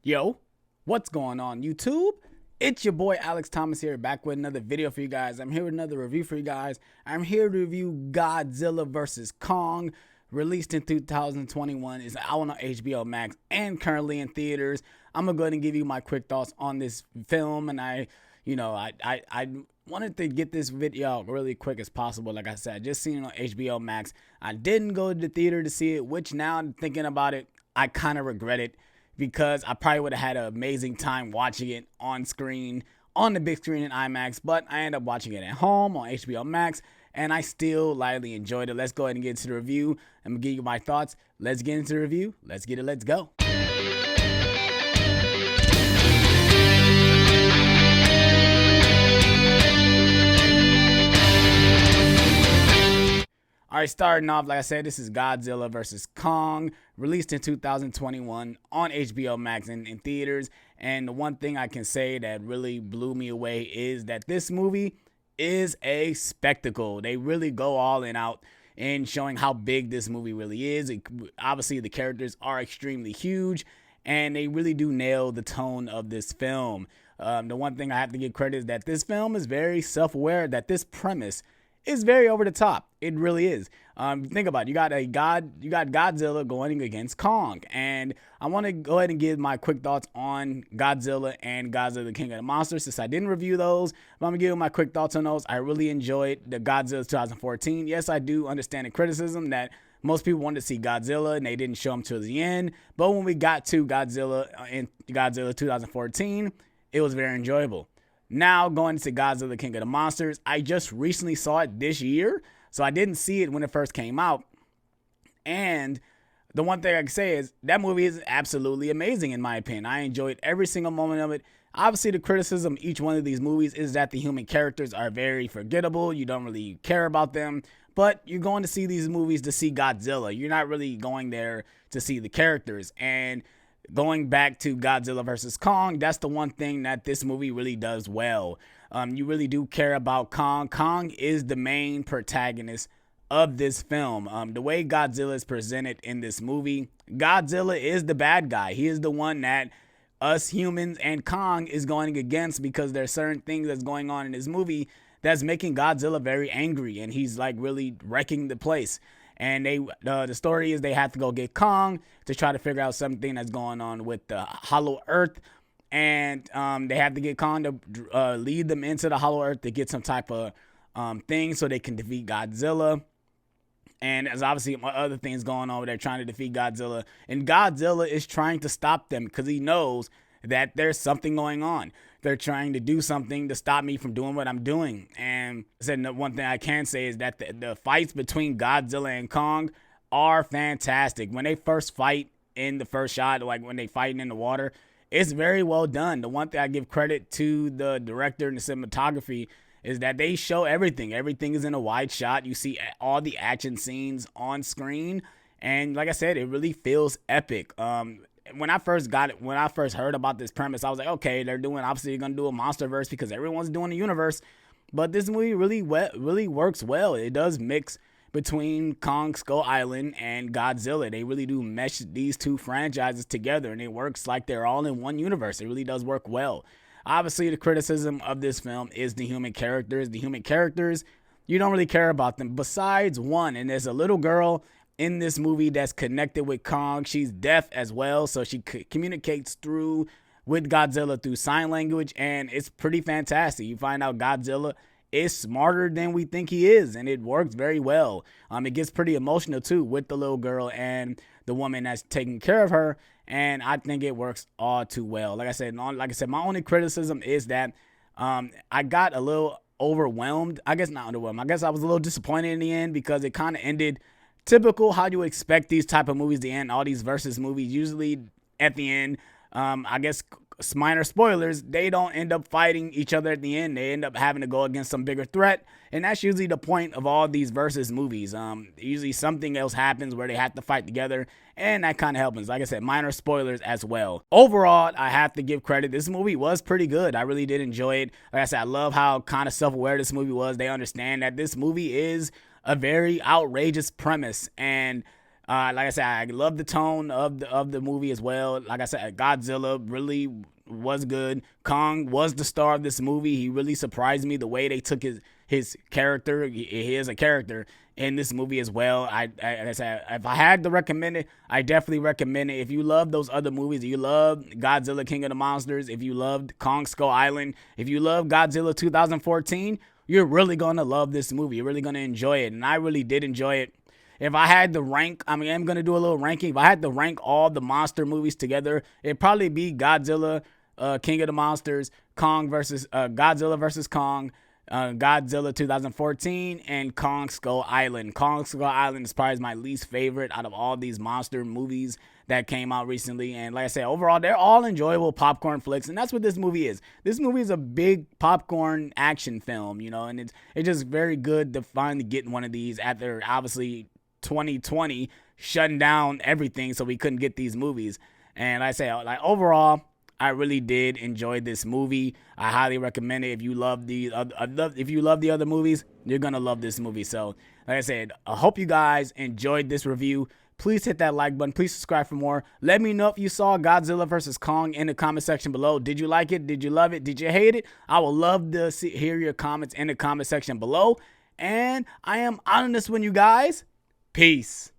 Yo, what's going on YouTube? It's your boy Alex Thomas here, back with another video for you guys. I'm here with another review for you guys. I'm here to review Godzilla vs. Kong, released in 2021. It's out on HBO Max and currently in theaters. I'm gonna go ahead and give you my quick thoughts on this film, and I wanted to get this video out really quick as possible. Like I said, I just seen it on HBO Max. I didn't go to the theater to see it, which now thinking about it, I kind of regret it, because I probably would have had an amazing time watching it on screen, on the big screen in IMAX, but I ended up watching it at home on HBO Max, and I still lightly enjoyed it. Let's go ahead and get into the review. I'm going to give you my thoughts. Let's get into the review. Let's get it. Let's go. Alright, starting off, like I said, this is Godzilla vs. Kong, released in 2021 on HBO Max and in theaters. And the one thing I can say that really blew me away is that this movie is a spectacle. They really go all in out in showing how big this movie really is. Obviously, the characters are extremely huge, and they really do nail the tone of this film. The one thing I have to give credit is that this film is very self-aware, that this premise is very over the top. It really is. Think about it. You got Godzilla going against Kong, and I want to go ahead and give my quick thoughts on Godzilla and Godzilla the King of the Monsters, since I didn't review those. But I'm gonna give you my quick thoughts on those. I really enjoyed the Godzilla 2014. Yes, I do understand the criticism that most people wanted to see Godzilla and they didn't show him till the end. But when we got to Godzilla in Godzilla 2014, it was very enjoyable. Now going to Godzilla King of the Monsters, I just recently saw it this year, so I didn't see it when it first came out. And the one thing I can say is that movie is absolutely amazing in my opinion. I enjoyed every single moment of it. Obviously, the criticism of each one of these movies is that the human characters are very forgettable. You don't really care about them. But you're going to see these movies to see Godzilla. You're not really going there to see the characters. And going back to Godzilla vs. Kong, that's the one thing that this movie really does well. You really do care about Kong. Kong is the main protagonist of this film. The way Godzilla is presented in this movie, Godzilla is the bad guy. He is the one that us humans and Kong is going against, because there's certain things that's going on in this movie that's making Godzilla very angry, and he's like really wrecking the place. And the story is they have to go get Kong to try to figure out something that's going on with the Hollow Earth. And they have to get Kong to lead them into the Hollow Earth to get some type of thing so they can defeat Godzilla. And there's obviously other things going on where they're trying to defeat Godzilla. And Godzilla is trying to stop them because he knows that there's something going on. They're trying to do something to stop me from doing what I'm doing. And I said, the one thing I can say is that the fights between Godzilla and Kong are fantastic. When they first fight in the first shot, like when they fighting in the water, it's very well done. The one thing I give credit to the director and the cinematography is that they show everything. Everything is in a wide shot. You see all the action scenes on screen. And like I said, it really feels epic. When I first heard about this premise, I was like, okay, they're obviously going to do a monsterverse because everyone's doing the universe. But this movie really works well. It does mix between Kong Skull Island and Godzilla. They really do mesh these two franchises together, and it works like they're all in one universe. It really does work well. Obviously, the criticism of this film is the human characters. The human characters, you don't really care about them, besides one, and there's a little girl in this movie that's connected with Kong. She's deaf as well, so she communicates with Godzilla through sign language, and it's pretty fantastic. You find out Godzilla is smarter than we think he is, and it works very well. It gets pretty emotional too with the little girl and the woman that's taking care of her, and I think it works all too well. Like I said, my only criticism is that I got a little overwhelmed. I guess not underwhelmed. I guess I was a little disappointed in the end, because it kind of ended typical how you expect these type of movies to end. All these versus movies, usually at the end, I guess minor spoilers, they don't end up fighting each other at the end. They end up having to go against some bigger threat, and that's usually the point of all these versus movies. Usually something else happens where they have to fight together, and that kind of happens. Like I said, minor spoilers as well. Overall, I have to give credit. This movie was pretty good. I really did enjoy it. Like I said, I love how kind of self-aware this movie was. They understand that this movie is a very outrageous premise, and Like I said, I love the tone of the movie as well. Like I said, Godzilla really was good. Kong was the star of this movie. He really surprised me the way they took his character. He is a character in this movie as well. I said, if I had to recommend it, I definitely recommend it. If you love those other movies, if you love Godzilla King of the Monsters, if you loved Kong Skull Island, if you love Godzilla 2014, you're really gonna love this movie. You're really gonna enjoy it, and I really did enjoy it. If I had to rank, I mean, I'm going to do a little ranking. If I had to rank all the monster movies together, it'd probably be Godzilla, King of the Monsters, Godzilla versus Kong, Godzilla 2014, and Kong Skull Island. Kong Skull Island is probably my least favorite out of all these monster movies that came out recently. And like I said, overall, they're all enjoyable popcorn flicks, and that's what this movie is. This movie is a big popcorn action film, you know, and it's just very good to finally get one of these after obviously 2020 shutting down everything, so we couldn't get these movies. And like I say, like overall, I really did enjoy this movie. I highly recommend it. If you love the other movies, you're gonna love this movie. So like I said, I hope you guys enjoyed this review. Please hit that like button. Please subscribe for more. Let me know if you saw Godzilla vs. Kong in the comment section below. Did you like it? Did you love it? Did you hate it? I would love to hear your comments in the comment section below. And I am on this one, you guys. Peace.